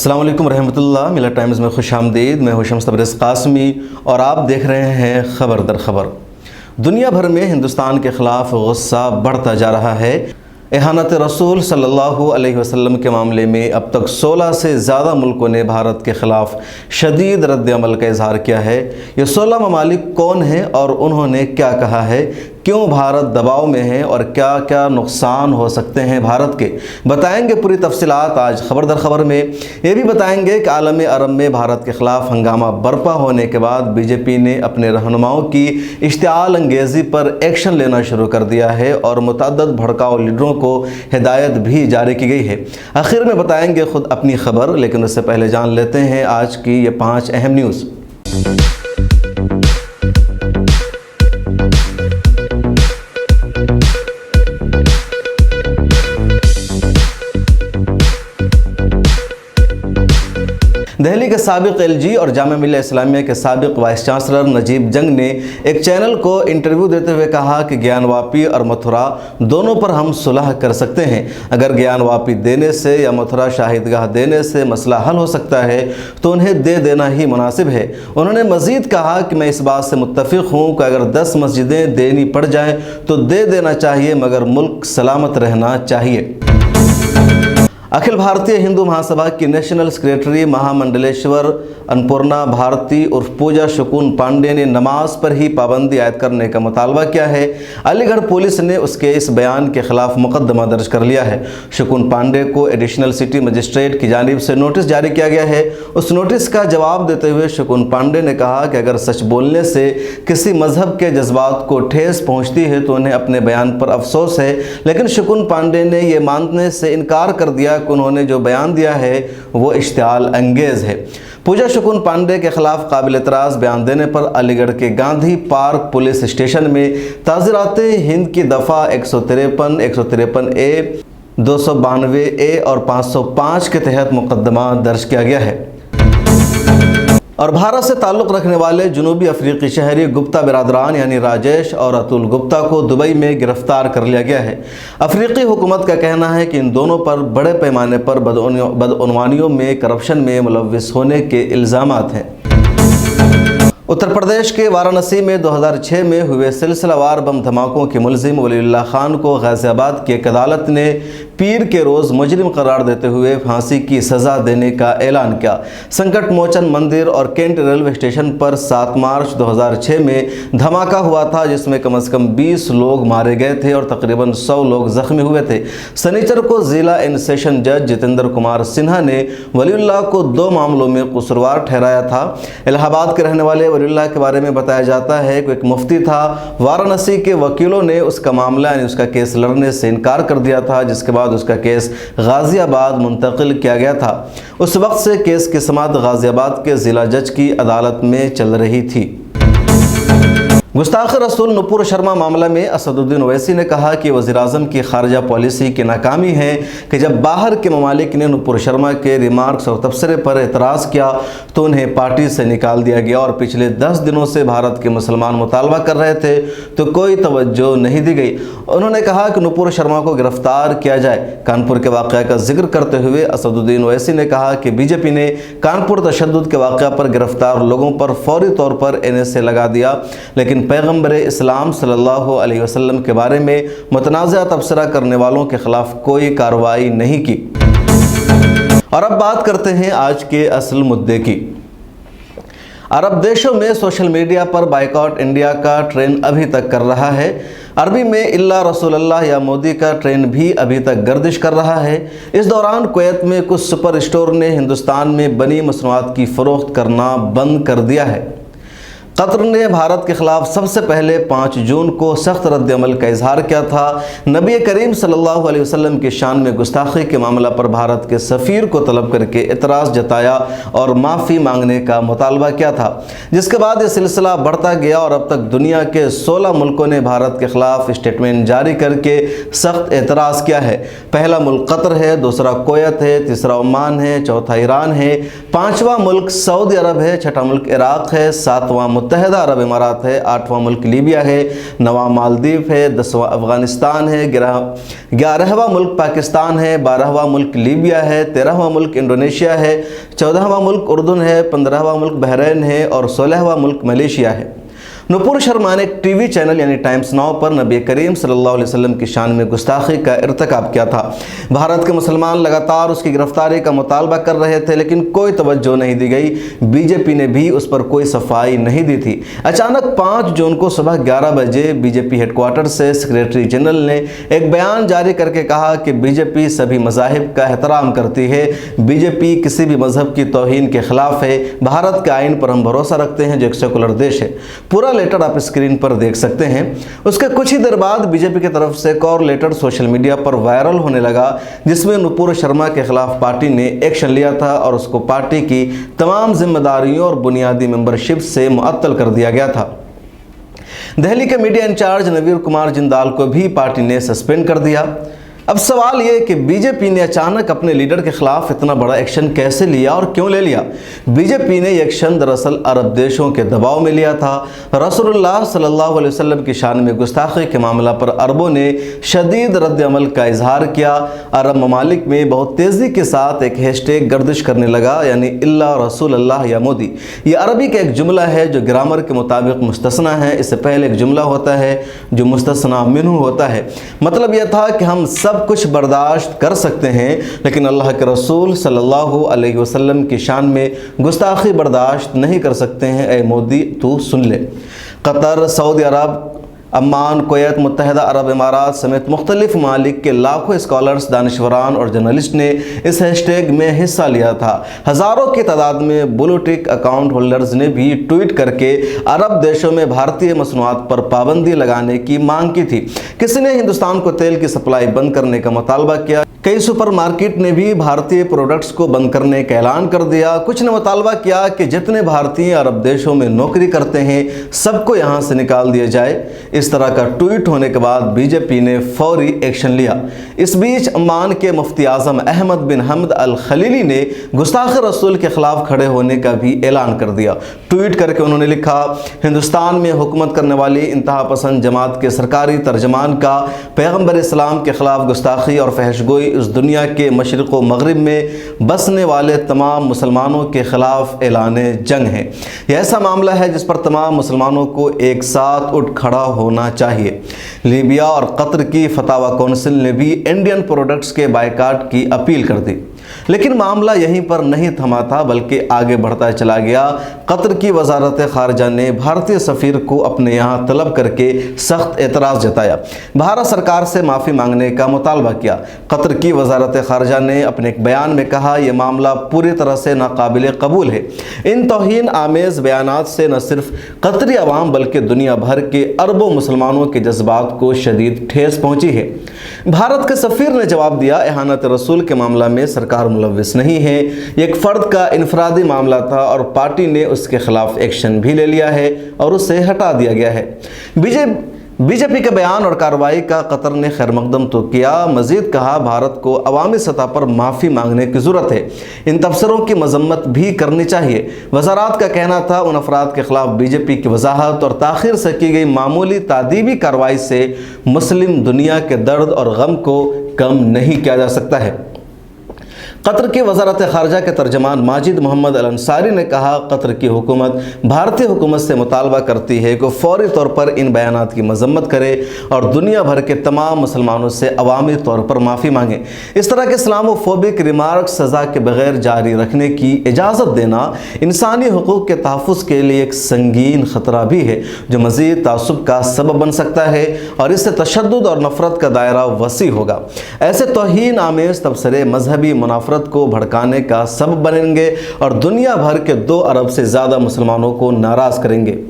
अस्सलाम वालेकुम रहमतुल्लाह। मिला टाइम्स में खुश आमदीद। मैं हूं शम्स तबरेज़ कासमी और आप देख रहे हैं खबर दर खबर। दुनिया भर में हिंदुस्तान के ख़िलाफ़ गुस्सा बढ़ता जा रहा है। एहानत रसूल सल्लल्लाहु अलैहि वसल्लम के मामले में अब तक 16 से ज़्यादा मुल्कों ने भारत के ख़िलाफ़ शदीद रद्द अमल का इजहार किया है। ये 16 ममालिक कौन हैं और उन्होंने क्या कहा है, क्यों भारत दबाव में है और क्या क्या नुकसान हो सकते हैं भारत के, बताएंगे पूरी तफसीलात आज खबर दर खबर में। ये भी बताएंगे कि आलम अरब में भारत के ख़िलाफ़ हंगामा बरपा होने के बाद बीजेपी ने अपने रहनुमाओं की इश्तिआल अंगेज़ी पर एक्शन लेना शुरू कर दिया है और मुतअद्दिद भड़काऊ लीडरों को हिदायत भी जारी की गई है। आखिर में बताएंगे खुद अपनी खबर, लेकिन उससे पहले जान लेते हैं आज की ये 5 अहम न्यूज़। दिल्ली के साबिक एलजी और जामिया मिल्लिया इस्लामिया के साबिक वाइस चांसलर नजीब जंग ने एक चैनल को इंटरव्यू देते हुए कहा कि ज्ञानवापी और मथुरा दोनों पर हम सुलह कर सकते हैं। अगर ज्ञानवापी देने से या मथुरा शाहिदगाह देने से मसला हल हो सकता है तो उन्हें दे देना ही मुनासिब है। उन्होंने मज़ीद कहा कि मैं इस बात से मुत्तफ़िक़ हूँ कि अगर 10 मस्जिदें देनी पड़ जाएँ तो दे देना चाहिए, मगर मुल्क सलामत रहना चाहिए। अखिल भारतीय हिंदू महासभा की नेशनल सेक्रेटरी महामंडलेश्वर अन्नपूर्णा भारती उर्फ पूजा शकुन पांडे ने नमाज पर ही पाबंदी आयद करने का मुतालबा किया है। अलीगढ़ पुलिस ने उसके इस बयान के खिलाफ मुकदमा दर्ज कर लिया है। शकुन पांडे को एडिशनल सिटी मजिस्ट्रेट की जानिब से नोटिस जारी किया गया है। उस नोटिस का जवाब देते हुए शकुन पांडे ने कहा कि अगर सच बोलने से किसी मजहब के जज्बात को ठेस पहुँचती है तो उन्हें अपने बयान पर अफसोस है, लेकिन शकुन पांडे ने यह मानने से इनकार कर दिया कि उन्होंने जो बयान दिया है वो इश्तिआल अंगेज़ है। पूजा शकुन पांडे के खिलाफ काबिल एतराज़ बयान देने पर अलीगढ़ के गांधी पार्क पुलिस स्टेशन में ताज़ीरात हिंद की दफ़ा 153, 153A, 292A और 505 के तहत मुकदमा दर्ज किया गया है। और भारत से ताल्लुक़ रखने वाले जनूबी अफ्रीकी शहरी गुप्ता बिरादरान यानी राजेश और अतुल गुप्ता को दुबई में गिरफ्तार कर लिया गया है। अफ्रीकी हुकूमत का कहना है कि इन दोनों पर बड़े पैमाने पर बदउनवानियों में करप्शन में मुलव्विस होने के इल्ज़ामात हैं। उत्तर प्रदेश के वाराणसी में 2006 में हुए सिलसिलावार बम धमाकों के मुलजिम वलीउल्लाह खान को गाज़ियाबाद की एक अदालत ने पीर के रोज़ मुजरिम करार देते हुए फांसी की सज़ा देने का ऐलान किया। संकट मोचन मंदिर और कैंट रेलवे स्टेशन पर 7 मार्च 2006 में धमाका हुआ था, जिसमें कम से कम 20 लोग मारे गए थे और तकरीबन 100 लोग जख्मी हुए थे। शनिचर को ज़िला एंड सेशन जज जितेंद्र कुमार सिन्हा ने वलीउल्लाह को 2 मामलों में कसूरवार ठहराया था। इलाहाबाद के रहने वाले वलीउल्लाह के बारे में बताया जाता है कि एक मुफ्ती था। वाराणसी के वकीलों ने उसका मामला यानी उसका केस लड़ने से इनकार कर दिया था, जिसके बाद उसका केस गाज़ियाबाद मुंतकिल किया गया था। उस वक्त से केस की समाअत गाज़ियाबाद के ज़िला जज की अदालत में चल रही थी। गुस्ताख रसूल नुपुर शर्मा मामला में असदुद्दीन ओवैसी ने कहा कि वज़ीर-ए-आज़म की खारजा पॉलिसी की नाकामी है कि जब बाहर के ममालिक ने नुपुर शर्मा के रिमार्क्स और तबसरे पर एतराज़ किया तो उन्हें पार्टी से निकाल दिया गया और पिछले 10 दिनों से भारत के मुसलमान मुतालबा कर रहे थे तो कोई तवज्जो नहीं दी गई। उन्होंने कहा कि नुपुर शर्मा को गिरफ्तार किया जाए। कानपुर के वाक़या का जिक्र करते हुए असदुद्दीन ओवैसी ने कहा कि बीजेपी ने कानपुर तशद्दुद के वाक़या पर गिरफ्तार लोगों पर फौरी तौर पर NSA लगा दिया, लेकिन पैगम्बर इस्लाम सल्लल्लाहु अलैहि वसल्लम के बारे में मुतनाज़ा तबसरा करने वालों के खिलाफ कोई कार्रवाई नहीं की। और अब बात करते हैं आज के असल मुद्दे की। अरब देशों में सोशल मीडिया पर बाइकॉट इंडिया का ट्रेंड अभी तक कर रहा है। अरबी में इल्ला रसूलल्लाह या मोदी का ट्रेंड भी अभी तक गर्दिश कर रहा है। इस दौरान कुवैत में कुछ सुपर स्टोर ने हिंदुस्तान में बनी मसनूआत की फ़रोख्त करना बंद कर दिया है। कतर ने भारत के ख़िलाफ़ सबसे पहले 5 जून को सख्त रद्द अमल का इजहार किया था। नबी करीम सल्लल्लाहु अलैहि वसल्लम की शान में गुस्ताखी के मामला पर भारत के सफ़ीर को तलब करके एतराज़ जताया और माफ़ी मांगने का मुतालबा किया था, जिसके बाद ये सिलसिला बढ़ता गया और अब तक दुनिया के 16 मुल्कों ने भारत के ख़िलाफ़ स्टेटमेंट जारी करके सख्त एतराज़ किया है। पहला मुल्क कतर है, दूसरा कुवैत है, तीसरा ओमान है, चौथा ईरान है, 5वां मुल्क सऊदी अरब है, छठा मुल्क इराक़ है, 7वां متحدہ عرب امارات ہے، 8واں ملک لیبیا ہے، 9واں مالدیپ ہے، 10واں افغانستان ہے، 11واں ملک پاکستان ہے، 12واں ملک لیبیا ہے، 13واں ملک انڈونیشیا ہے، 14واں ملک اردن ہے، 15واں ملک بحرین ہے اور 16واں ملک ملیشیا ہے۔ نپور شرما نے ایک ٹی وی چینل یعنی ٹائمز ناؤ پر نبی کریم صلی اللہ علیہ وسلم کی شان میں گستاخی کا ارتکاب کیا تھا۔ بھارت کے مسلمان لگاتار اس کی گرفتاری کا مطالبہ کر رہے تھے لیکن کوئی توجہ نہیں دی گئی۔ بی جے پی نے بھی اس پر کوئی صفائی نہیں دی تھی۔ اچانک 5 جون کو صبح 11 بجے B J P head quarter سے سیکریٹری جنرل نے ایک بیان جاری کر کے کہا کہ بی جے پی سبھی مذاہب کا احترام کرتی ہے، بی جے پی کسی بھی مذہب کی توہین کے خلاف ہے، بھارت کے آئین پر ہم بھروسہ رکھتے ہیں جو ایک سیکولر دیش ہے۔ پورا لیٹر آپ اسکرین پر دیکھ سکتے ہیں۔ اس کے کچھ ہی دیر بعد بی جے پی کی طرف سے ایک اور لیٹر سوشل میڈیا پر وائرل ہونے لگا جس میں نپور شرما کے خلاف پارٹی نے ایکشن لیا تھا اور اس کو پارٹی کی تمام ذمہ داریوں اور بنیادی ممبرشپ سے معطل کر دیا گیا تھا۔ دہلی کے میڈیا انچارج نویر کمار جندال کو بھی پارٹی نے سسپینڈ کر دیا۔ اب سوال یہ کہ بی جے پی نے اچانک اپنے لیڈر کے خلاف اتنا بڑا ایکشن کیسے لیا اور کیوں لے لیا؟ بی جے پی نے یہ ایکشن دراصل عرب دیشوں کے دباؤ میں لیا تھا۔ رسول اللہ صلی اللہ علیہ وسلم کی شان میں گستاخی کے معاملہ پر عربوں نے شدید رد عمل کا اظہار کیا۔ عرب ممالک میں بہت تیزی کے ساتھ ایک ہیش ٹیگ گردش کرنے لگا یعنی اللہ رسول اللہ یا مودی۔ یہ عربی کا ایک جملہ ہے جو گرامر کے مطابق مستثنی ہے۔ اس سے پہلے ایک جملہ ہوتا ہے جو مستثنی منہ ہوتا ہے۔ مطلب یہ تھا کہ ہم سب کچھ برداشت کر سکتے ہیں لیکن اللہ کے رسول صلی اللہ علیہ وسلم کی شان میں گستاخی برداشت نہیں کر سکتے ہیں۔ اے مودی تو سن لے۔ قطر، سعودی عرب، عمان، کویت، متحدہ عرب امارات سمیت مختلف ممالک کے لاکھوں اسکالرز، دانشوران اور جرنلسٹ نے اس ہیش ٹیگ میں حصہ لیا تھا۔ ہزاروں کی تعداد میں بلو ٹک اکاؤنٹ ہولڈرز نے بھی ٹویٹ کر کے عرب دیشوں میں بھارتی مصنوعات پر پابندی لگانے کی مانگ کی تھی۔ کسی نے ہندوستان کو تیل کی سپلائی بند کرنے کا مطالبہ کیا۔ کئی سپر مارکیٹ نے بھی بھارتی پروڈکٹس کو بند کرنے کا اعلان کر دیا۔ کچھ نے مطالبہ کیا کہ جتنے بھارتی عرب دیشوں میں نوکری کرتے ہیں سب کو یہاں سے نکال دیا جائے۔ اس طرح کا ٹویٹ ہونے کے بعد بی جے پی نے فوری ایکشن لیا۔ اس بیچ عمان کے مفتی اعظم احمد بن حمد الخلیلی نے گستاخ رسول کے خلاف کھڑے ہونے کا بھی اعلان کر دیا۔ ٹویٹ کر کے انہوں نے لکھا، ہندوستان میں حکومت کرنے والی انتہا پسند جماعت کے سرکاری ترجمان کا پیغمبر اسلام کے خلاف گستاخی اور فحش گوئی اس دنیا کے مشرق و مغرب میں بسنے والے تمام مسلمانوں کے خلاف اعلان جنگ ہے۔ یہ ایسا معاملہ ہے جس پر تمام مسلمانوں کو ایک ساتھ اٹھ کھڑا ہونا چاہیے۔ لیبیا اور قطر کی فتاوی کونسل نے بھی انڈین پروڈکٹس کے بائیکاٹ کی اپیل کر دی لیکن معاملہ یہیں پر نہیں تھما تھا بلکہ آگے بڑھتا چلا گیا۔ قطر کی وزارت خارجہ نے بھارتی سفیر کو اپنے یہاں طلب کر کے سخت اعتراض جتایا، بھارت سرکار سے معافی مانگنے کا مطالبہ کیا۔ قطر کی وزارت خارجہ نے اپنے ایک بیان میں کہا، یہ معاملہ پوری طرح سے ناقابل قبول ہے۔ ان توہین آمیز بیانات سے نہ صرف قطری عوام بلکہ دنیا بھر کے اربوں مسلمانوں کے جذبات کو شدید ٹھیس پہنچی ہے۔ بھارت کے سفیر نے جواب دیا، اہانت رسول کے معاملہ میں سرکار ملوث نہیں ہے، یہ ایک فرد کا انفرادی معاملہ تھا اور پارٹی نے اس کے خلاف ایکشن بھی لے لیا ہے اور اسے ہٹا دیا گیا ہے۔ بی جے پی کے بیان اور کارروائی کا قطر نے خیر مقدم تو کیا، مزید کہا بھارت کو عوامی سطح پر معافی مانگنے کی ضرورت ہے، ان تبصروں کی مذمت بھی کرنی چاہیے۔ وزارات کا کہنا تھا ان افراد کے خلاف بی جے پی کی وضاحت اور تاخیر سے کی گئی معمولی تادیبی کارروائی سے مسلم دنیا کے درد اور غم کو کم نہیں کیا جا سکتا ہے۔ قطر کی وزارت خارجہ کے ترجمان ماجد محمد الانصاری نے کہا، قطر کی حکومت بھارتی حکومت سے مطالبہ کرتی ہے کہ فوری طور پر ان بیانات کی مذمت کرے اور دنیا بھر کے تمام مسلمانوں سے عوامی طور پر معافی مانگے۔ اس طرح کے اسلامو فوبک ریمارکس سزا کے بغیر جاری رکھنے کی اجازت دینا انسانی حقوق کے تحفظ کے لیے ایک سنگین خطرہ بھی ہے جو مزید تعصب کا سبب بن سکتا ہے اور اس سے تشدد اور نفرت کا دائرہ وسیع ہوگا۔ ایسے توہین آمیز تبصرے مذہبی منافرت کو بھڑکانے کا سبب بنیں گے اور دنیا بھر کے 2 ارب سے زیادہ مسلمانوں کو ناراض کریں گے۔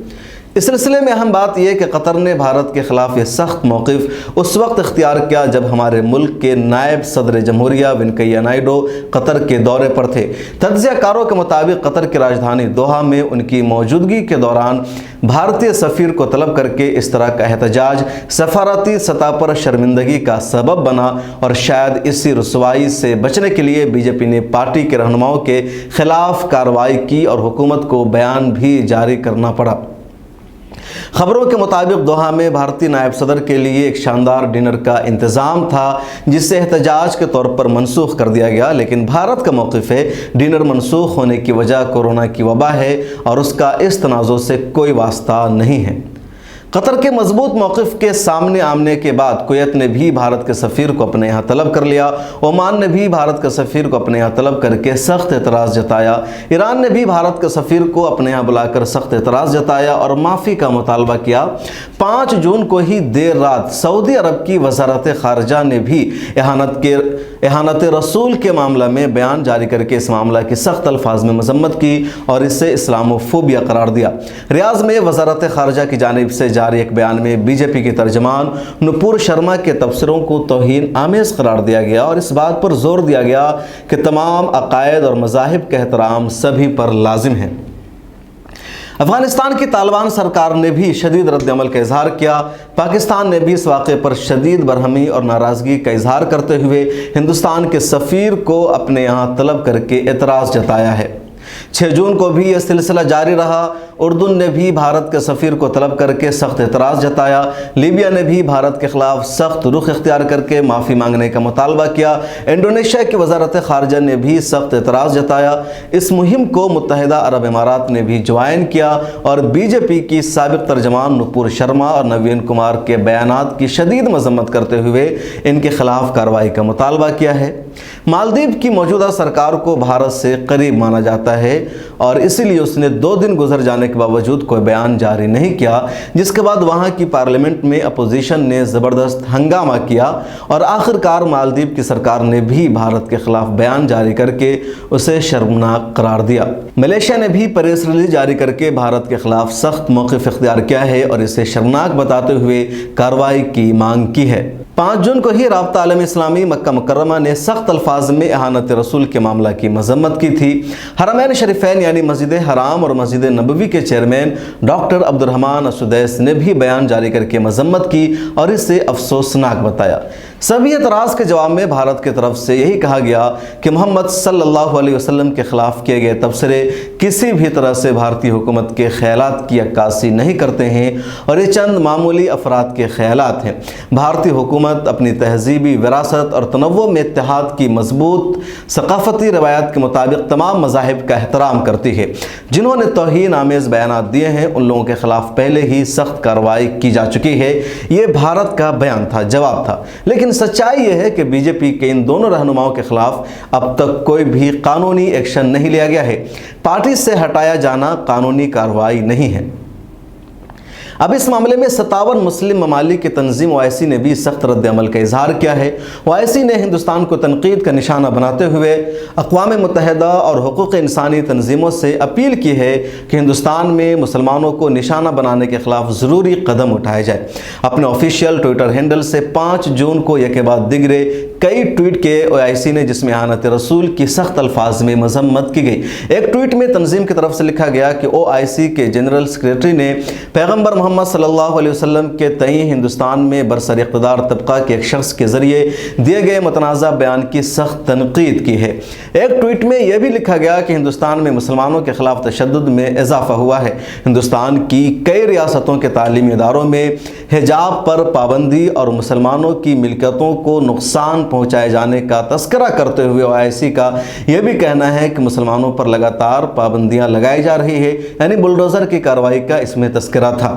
اس سلسلے میں اہم بات یہ کہ قطر نے بھارت کے خلاف یہ سخت موقف اس وقت اختیار کیا جب ہمارے ملک کے نائب صدر جمہوریہ وینکیا نائیڈو قطر کے دورے پر تھے۔ تجزیہ کاروں کے مطابق قطر کی راجدھانی دوحہ میں ان کی موجودگی کے دوران بھارتی سفیر کو طلب کر کے اس طرح کا احتجاج سفارتی سطح پر شرمندگی کا سبب بنا اور شاید اسی رسوائی سے بچنے کے لیے بی جے پی نے پارٹی کے رہنماؤں کے خلاف کارروائی کی اور حکومت کو بیان بھی جاری کرنا پڑا۔ خبروں کے مطابق دوحہ میں بھارتی نائب صدر کے لیے ایک شاندار ڈنر کا انتظام تھا جسے احتجاج کے طور پر منسوخ کر دیا گیا، لیکن بھارت کا موقف ہے ڈنر منسوخ ہونے کی وجہ کورونا کی وبا ہے اور اس کا اس تنازع سے کوئی واسطہ نہیں ہے۔ قطر کے مضبوط موقف کے سامنے آنے کے بعد کویت نے بھی بھارت کے سفیر کو اپنے یہاں طلب کر لیا، عمان نے بھی بھارت کے سفیر کو اپنے یہاں طلب کر کے سخت اعتراض جتایا، ایران نے بھی بھارت کے سفیر کو اپنے یہاں بلا کر سخت اعتراض جتایا اور معافی کا مطالبہ کیا۔ 5 جون کو ہی دیر رات سعودی عرب کی وزارت خارجہ نے بھی اہانت رسول کے معاملہ میں بیان جاری کر کے اس معاملہ کی سخت الفاظ میں مذمت کی اور اسے اسلاموفوبیا قرار دیا۔ ریاض میں وزارت خارجہ کی جانب سے جاری ایک بیان میں بی جے پی کی ترجمان نپور شرما کے تبصروں کو توہین آمیز قرار دیا گیا اور اس بات پر زور دیا گیا کہ تمام عقائد اور مذاہب کا احترام سبھی پر لازم ہے۔ افغانستان کی طالبان سرکار نے بھی شدید رد عمل کا اظہار کیا۔ پاکستان نے بھی اس واقعے پر شدید برہمی اور ناراضگی کا اظہار کرتے ہوئے ہندوستان کے سفیر کو اپنے یہاں طلب کر کے اعتراض جتایا ہے۔ 6 جون کو بھی یہ سلسلہ جاری رہا۔ اردن نے بھی بھارت کے سفیر کو طلب کر کے سخت اعتراض جتایا۔ لیبیا نے بھی بھارت کے خلاف سخت رخ اختیار کر کے معافی مانگنے کا مطالبہ کیا۔ انڈونیشیا کی وزارت خارجہ نے بھی سخت اعتراض جتایا۔ اس مہم کو متحدہ عرب امارات نے بھی جوائن کیا اور بی جے پی کی سابق ترجمان نپور شرما اور نوین کمار کے بیانات کی شدید مذمت کرتے ہوئے ان کے خلاف کارروائی کا مطالبہ کیا ہے۔ مالدیپ کی موجودہ سرکار کو بھارت سے قریب مانا جاتا ہے اور اسی لیے اس نے 2 دن گزر جانے کے باوجود کوئی بیان جاری نہیں کیا، جس کے بعد وہاں کی پارلیمنٹ میں اپوزیشن نے زبردست ہنگامہ کیا اور آخر کار مالدیپ کی سرکار نے بھی بھارت کے خلاف بیان جاری کر کے اسے شرمناک قرار دیا۔ ملیشیا نے بھی پریس ریلیز جاری کر کے بھارت کے خلاف سخت موقف اختیار کیا ہے اور اسے شرمناک بتاتے ہوئے کارروائی کی مانگ کی ہے۔ 5 جون کو ہی رابطہ عالم اسلامی مکہ مکرمہ نے سخت الفاظ میں اہانت رسول کے معاملہ کی مذمت کی تھی۔ حرمین شریفین یعنی مسجد حرام اور مسجد نبوی کے چیئرمین ڈاکٹر عبد الرحمن السدیس نے بھی بیان جاری کر کے مذمت کی اور اسے افسوسناک بتایا۔ سبھی اعتراض کے جواب میں بھارت کی طرف سے یہی کہا گیا کہ محمد صلی اللہ علیہ وسلم کے خلاف کیے گئے تبصرے کسی بھی طرح سے بھارتی حکومت کے خیالات کی عکاسی نہیں کرتے ہیں اور یہ چند معمولی افراد کے خیالات ہیں۔ بھارتی حکومت اپنی تہذیبی وراثت اور تنوع میں اتحاد کی مضبوط ثقافتی روایات کے مطابق تمام مذاہب کا احترام کرتی ہے۔ جنہوں نے توہین آمیز بیانات دیے ہیں ان لوگوں کے خلاف پہلے ہی سخت کارروائی کی جا چکی ہے۔ یہ بھارت کا بیان تھا، جواب تھا، لیکن سچائی یہ ہے کہ بی جے پی کے ان دونوں رہنماؤں کے خلاف اب تک کوئی بھی قانونی ایکشن نہیں لیا گیا ہے۔ پارٹی سے ہٹایا جانا قانونی کارروائی نہیں ہے۔ اب اس معاملے میں 57 مسلم ممالک کی تنظیم OIC نے بھی سخت رد عمل کا اظہار کیا ہے۔ OIC نے ہندوستان کو تنقید کا نشانہ بناتے ہوئے اقوام متحدہ اور حقوق انسانی تنظیموں سے اپیل کی ہے کہ ہندوستان میں مسلمانوں کو نشانہ بنانے کے خلاف ضروری قدم اٹھائے جائے۔ اپنے آفیشیل ٹویٹر ہینڈل سے 5 جون کو یک بعد دیگرے کئی ٹویٹ کے OIC نے جس میں اہانت رسول کی سخت الفاظ میں مذمت کی گئی۔ ایک ٹویٹ میں تنظیم کی طرف سے لکھا گیا کہ OIC کے جنرل سیکریٹری نے پیغمبر محمد صلی اللہ علیہ وسلم کے تئیں ہندوستان میں برسر اقتدار طبقہ کے ایک شخص کے ذریعے دیے گئے متنازع بیان کی سخت تنقید کی ہے۔ ایک ٹویٹ میں یہ بھی لکھا گیا کہ ہندوستان میں مسلمانوں کے خلاف تشدد میں اضافہ ہوا ہے۔ ہندوستان کی کئی ریاستوں کے تعلیمی اداروں میں حجاب پر پابندی اور مسلمانوں کی ملکیتوں کو نقصان پہنچائے جانے کا تذکرہ کرتے ہوئے OIC کا یہ بھی کہنا ہے کہ مسلمانوں پر لگاتار پابندیاں لگائی جا رہی ہے، یعنی بلڈوزر کی کارروائی کا اس میں تذکرہ تھا۔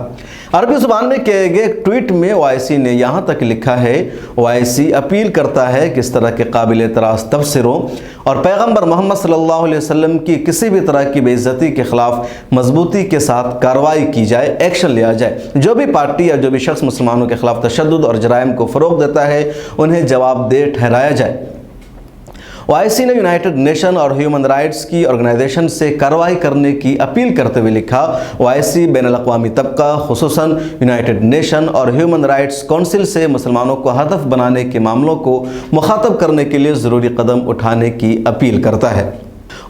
عربی زبان میں کیے گئے ایک ٹویٹ میں OIC نے یہاں تک لکھا ہے، OIC اپیل کرتا ہے کہ اس طرح کے قابل اعتراض تبصروں اور پیغمبر محمد صلی اللہ علیہ وسلم کی کسی بھی طرح کی بے عزتی کے خلاف مضبوطی کے ساتھ کارروائی کی جائے، ایکشن لیا جائے۔ جو بھی پارٹی یا جو بھی شخص مسلمانوں کے خلاف تشدد اور جرائم کو فروغ دیتا ہے انہیں جواب دہ ٹھہرایا جائے۔ OIC نے یونائٹڈ نیشن اور ہیومن رائٹس کی آرگنائزیشن سے کارروائی کرنے کی اپیل کرتے ہوئے لکھا، OIC بین الاقوامی طبقہ خصوصاً یونائٹڈ نیشن اور ہیومن رائٹس کونسل سے مسلمانوں کو ہدف بنانے کے معاملوں کو مخاطب کرنے کے لیے ضروری قدم اٹھانے کی اپیل کرتا ہے۔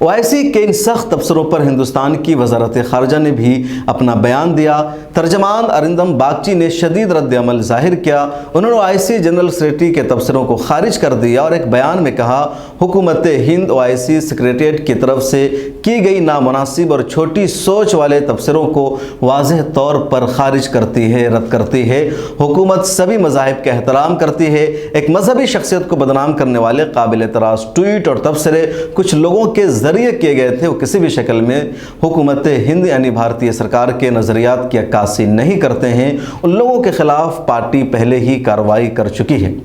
ओआईसी के इन सख्त तबसरों पर हिंदुस्तान की वजारत खारजा ने भी अपना बयान दिया। तर्जमान अरिंदम बागची ने शदीद रद्द अमल जाहिर किया। उन्होंने ओआईसी जनरल सेक्रेटरी के तबसरों को खारिज कर दिया और एक बयान में कहा, हुकूमत हिंद ओआईसी सेक्रेटरीट की तरफ से की गई नामुनासिब और छोटी सोच वाले तबसरों को वाज़ेह तौर पर खारिज करती है, रद्द करती है। हुकूमत सभी मज़ाहिब का एहतराम करती है। एक मजहबी शख्सियत को बदनाम करने वाले काबिल एतराज़ ट्वीट और तबसरे कुछ लोगों के ज़रिए किए गए थे, वो किसी भी शक्ल में हुकूमत हिंद यानी भारतीय सरकार के नज़रियात की अक्कासी नहीं करते हैं। उन लोगों के खिलाफ पार्टी पहले ही कार्रवाई कर चुकी है।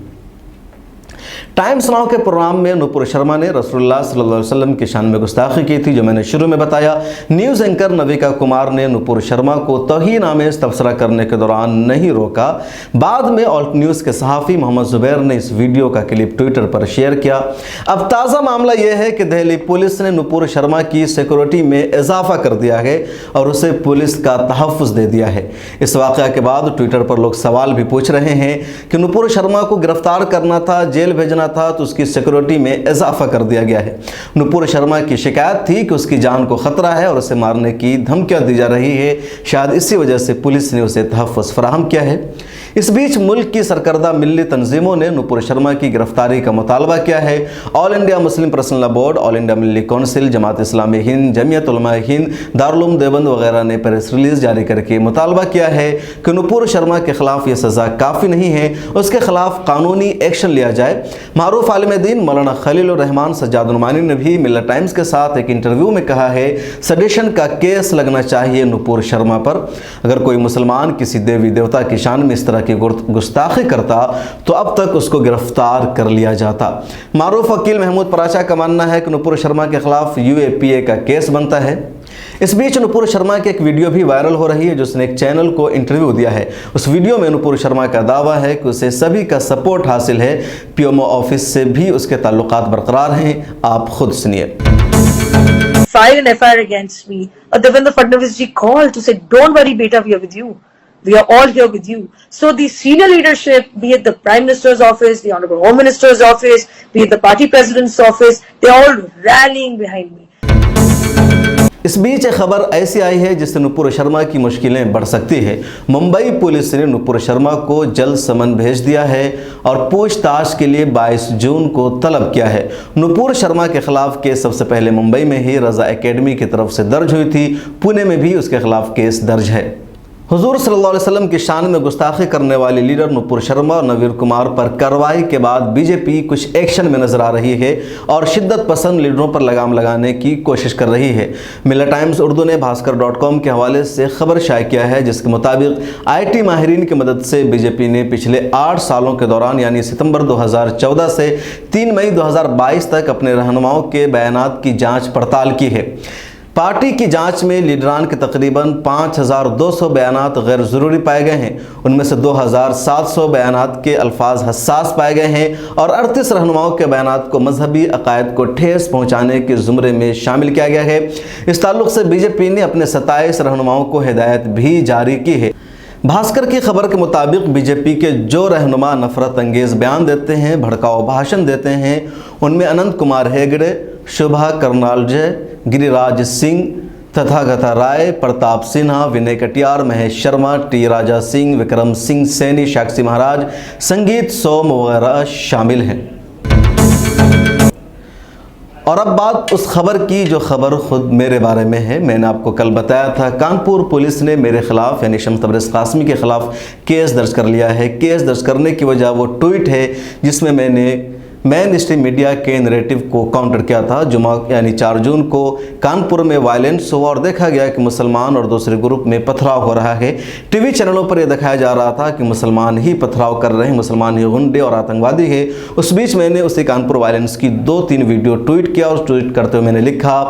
टाइम्स नाउ के प्रोग्राम में नूपुर शर्मा ने रसूलुल्लाह सल्लल्लाहु अलैहि वसल्लम की शान में गुस्ताखी की थी, जो मैंने शुरू में बताया। न्यूज़ एंकर नविका कुमार ने नूपुर शर्मा को तौहीन आमेज़ तबसरा करने के दौरान नहीं रोका। बाद में ऑल्ट न्यूज़ के सहाफ़ी मोहम्मद ज़ुबैर ने इस वीडियो का क्लिप ट्विटर पर शेयर किया। अब ताज़ा मामला यह है कि दिल्ली पुलिस ने नूपुर शर्मा की सिक्योरिटी में इजाफा कर दिया है और उसे पुलिस का तहफ़्फ़ुज़ दे दिया है। इस वाक़या के बाद ट्विटर पर लोग सवाल भी पूछ रहे हैं कि नूपुर शर्मा को गिरफ्तार करना था, जेल भेजना था, तो उसकी सिक्योरिटी में इजाफा कर दिया गया है। नूपुर शर्मा की शिकायत थी कि उसकी जान को खतरा है और उसे मारने की धमकियां दी जा रही है। शायद इसी वजह से पुलिस ने उसे तहफ़्फ़ुज़ फराहम किया है। इस बीच मुल्क की सरकर्दा मिल्ली तंजीमों ने नूपुर शर्मा की गिरफ्तारी का मुतालबा किया है। All India Muslim personal law board, all India Milli council, Jamaat Islami Hind, Jamiat Ulama Hind, Darul Uloom Deoband वगैरह ने प्रेस रिलीज जारी करके मुतालबा किया है कि नूपुर शर्मा के खिलाफ यह सज़ा काफ़ी नहीं है, उसके खिलाफ कानूनी एक्शन लिया जाए। मारूफ आलिम दीन मौलाना खलीलुर रहमान सज्जाद नुमानी ने भी मिल्लत टाइम्स के साथ एक इंटरव्यू में कहा है, सेडिशन का केस लगना चाहिए नूपुर शर्मा पर। अगर कोई मुसलमान किसी देवी देवता की शान में इस तरह की गुस्ताखी करता तो अब तक उसको गिरफ्तार कर लिया जाता। मारूफ वकील महमूद पराचा का मानना है कि नूपुर शर्मा के खिलाफ UAPA का केस बनता है। इस बीच नूपुर शर्मा की एक वीडियो भी वायरल हो रही है, जिसने एक चैनल को इंटरव्यू दिया है। उस वीडियो में नूपुर शर्मा का दावा है कि उसे सभी का सपोर्ट हासिल है, PMO ऑफिस से भी उसके ताल्लुकात बरकरार हैं। आप खुद सुनिए। File an FIR against me. Devendra Fadnavis ji called to say, "Don't worry, beta, we are with you. We are all here with you." So the senior leadership, be it the Prime Minister's office, the Honorable Home Minister's office, be it the party president's office, they are all rallying behind me. इस बीच एक खबर ऐसी आई है जिससे नूपुर शर्मा की मुश्किलें बढ़ सकती है। मुंबई पुलिस ने नूपुर शर्मा को जल्द समन भेज दिया है और पूछताछ के लिए 22 जून को तलब किया है। नूपुर शर्मा के खिलाफ केस सबसे पहले मुंबई में ही रजा एकेडमी की तरफ से दर्ज हुई थी। पुणे में भी उसके खिलाफ केस दर्ज है। हुजूर सल्लल्लाहु अलैहि वसल्लम की शान में गुस्ताखी करने वाले लीडर नूपुर शर्मा और नवीर कुमार पर कार्रवाई के बाद बीजेपी कुछ एक्शन में नजर आ रही है और शिद्दत पसंद लीडरों पर लगाम लगाने की कोशिश कर रही है। मिल्लत टाइम्स उर्दू ने भास्कर.com के हवाले से खबर शाये किया है, जिसके मुताबिक IT माहिरीन की मदद से बीजेपी ने पिछले 8 सालों के दौरान यानी सितंबर 2014 से 3 मई 2022 तक अपने रहनुमाओं के बयानात की जाँच पड़ताल की है। पार्टी की जांच में लीडरान के तकरीबन 5200 बयानात गैर ज़रूरी पाए गए हैं। उनमें से 2700 बयानात के अल्फाज हसास पाए गए हैं और 38 रहनुमाओं के बयानात को मजहबी अकायद को ठेस पहुंचाने के ज़ुमरे में शामिल किया गया है। इस ताल्लुक़ से बीजेपी ने अपने 27 रहनुमाओं को हिदायत भी जारी की है। भास्कर की खबर के मुताबिक बीजेपी के जो रहनुमा नफरत अंगेज़ बयान देते हैं, भड़काऊ भाषण देते हैं, उनमें अनंत कुमार हेगड़े, शोभा कर्नालजे, गिरिराज सिंह, तथागता राय, प्रताप सिन्हा, विनय कटियार, महेश शर्मा, T राजा सिंह, विक्रम सिंह सैनी, साक्षी महाराज, संगीत सोम वगैरह शामिल हैं। और अब बात उस खबर की जो खबर खुद मेरे बारे में है। मैंने आपको कल बताया था कानपुर पुलिस ने मेरे खिलाफ यानी शम्स तबरेज़ कासमी के खिलाफ केस दर्ज कर लिया है। केस दर्ज करने की वजह वो ट्वीट है जिसमें मैंने मेन स्ट्रीम मीडिया के नैरेटिव को काउंटर किया था। जुमा यानी 4 जून को कानपुर में वायलेंस हुआ और देखा गया कि मुसलमान और दूसरे ग्रुप में पथराव हो रहा है। टीवी चैनलों पर यह दिखाया जा रहा था कि मुसलमान ही पथराव कर रहे हैं, मुसलमान ही गुंडे और आतंकवादी है। उस बीच मैंने उसी कानपुर वायलेंस की 2-3 वीडियो ट्वीट किया और ट्वीट करते हुए मैंने लिखा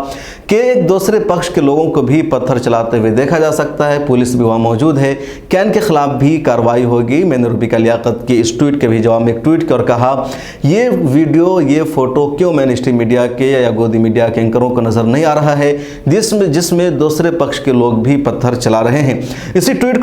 कि एक दूसरे पक्ष के लोगों को भी पत्थर चलाते हुए देखा जा सकता है, पुलिस भी वहाँ मौजूद है, क्या इनके खिलाफ भी कार्रवाई होगी। मैंने रूबिका लियाकत की इस ट्वीट के भी जवाब में एक ट्वीट कर कहा, ये वीडियो, ये फ़ोटो क्यों मेन स्ट्रीम मीडिया के या गोदी मीडिया के एंकरों को नज़र नहीं आ रहा है, जिसमें दूसरे पक्ष के लोग भी पत्थर चला रहे हैं। इसी ट्वीट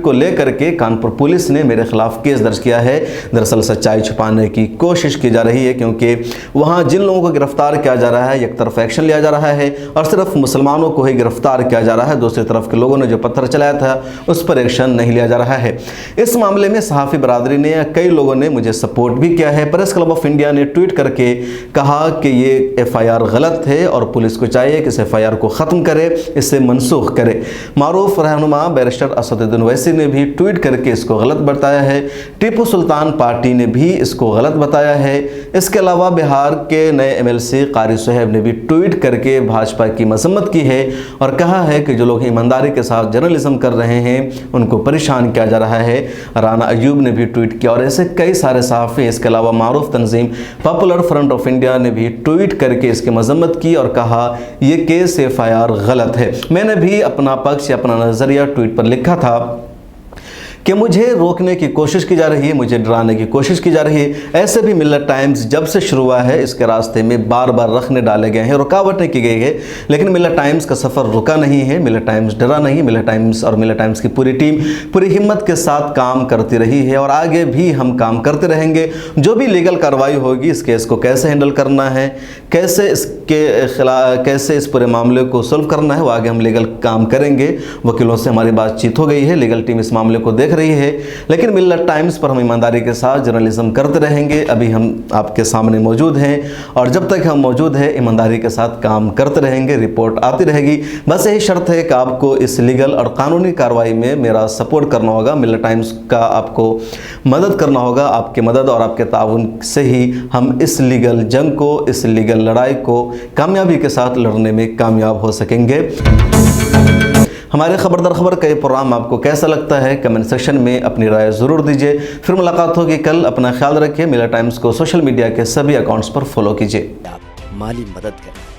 को लेकर के कानपुर पुलिस ने मेरे खिलाफ केस दर्ज किया है। दरअसल सच्चाई छुपाने की कोशिश की जा रही है, क्योंकि वहाँ जिन लोगों को गिरफ्तार किया जा रहा है, एक तरफ एक्शन लिया जा रहा है और सिर्फ मुसलमानों को ही गिरफ्तार किया जा रहा है, दूसरी तरफ के लोगों ने जो पत्थर चलाया था उस पर एक्शन नहीं लिया जा रहा है। इस मामले में सहाफ़ी बरादरी ने या कई लोगों ने मुझे सपोर्ट भी किया है। प्रेस क्लब ऑफ इंडिया ने ट्वीट करके कहा कि ये एफआईआर गलत है और पुलिस को चाहिए कि इस एफआईआर को ख़त्म करे, इसे मनसूख करे। मारूफ रहनुमा बैरिस्टर असदुद्दीन ओवैसी ने भी ट्वीट करके इसको गलत बताया है। टीपू सुल्तान पार्टी ने भी इसको गलत बताया है। इसके अलावा बिहार के नए एमएलसी कारी सुहेब ने भी ट्वीट करके भाजपा की मजम्मत की है और कहा है कि जो लोग ईमानदारी के साथ जर्नलिज्म कर रहे हैं उनको परेशान किया जा रहा है। राना अयूब ने भी ट्वीट किया और ऐसे कई सारे सहाफ़ी। इसके अलावा मारूफ तंजीम पॉपुलर फ्रंट ऑफ इंडिया ने भी ट्वीट करके इसकी मजम्मत की और कहा ये केस एफआईआर गलत है। मैंने भी अपना पक्ष या अपना नज़रिया ट्वीट पर लिखा था कि मुझे रोकने की कोशिश की जा रही है, मुझे डराने की कोशिश की जा रही है। ऐसे भी मिलत टाइम्स जब से शुरू हुआ है इसके रास्ते में बार बार रखने डाले गए हैं, रुकावटें की गई है, लेकिन मिलत टाइम्स का सफ़र रुका नहीं है। मिलत टाइम्स डरा नहीं। मिलत टाइम्स और मिलत टाइम्स की पूरी टीम पूरी हिम्मत के साथ काम करती रही है और आगे भी हम काम करते रहेंगे। जो भी लीगल कार्रवाई होगी, इस केस को कैसे हैंडल करना है, कैसे इस पूरे मामले को सॉल्व करना है, वो आगे हम लीगल काम करेंगे। वकीलों से हमारी बातचीत हो गई है, लीगल टीम इस मामले को देख रही है, लेकिन मिल्लत टाइम्स पर हम ईमानदारी के साथ जर्नलिज्म करते रहेंगे। अभी हम आपके सामने मौजूद हैं और जब तक हम मौजूद हैं ईमानदारी के साथ काम करते रहेंगे, रिपोर्ट आती रहेगी। बस यही शर्त है कि आपको इस लीगल और कानूनी कार्रवाई में मेरा सपोर्ट करना होगा। मिल्लत टाइम्स का आपको मदद करना होगा। आपकी मदद और आपके ताउन से ही हम इस लीगल जंग को, इस लीगल लड़ाई को कामयाबी के साथ लड़ने में कामयाब हो सकेंगे। हमारे खबर दर खबर का ये प्रोग्राम आपको कैसा लगता है, कमेंट सेक्शन में अपनी राय ज़रूर दीजिए। फिर मुलाकात होगी कल। अपना ख्याल रखिए। मिल्लत टाइम्स को सोशल मीडिया के सभी अकाउंट्स पर फॉलो कीजिए। माली मदद करें।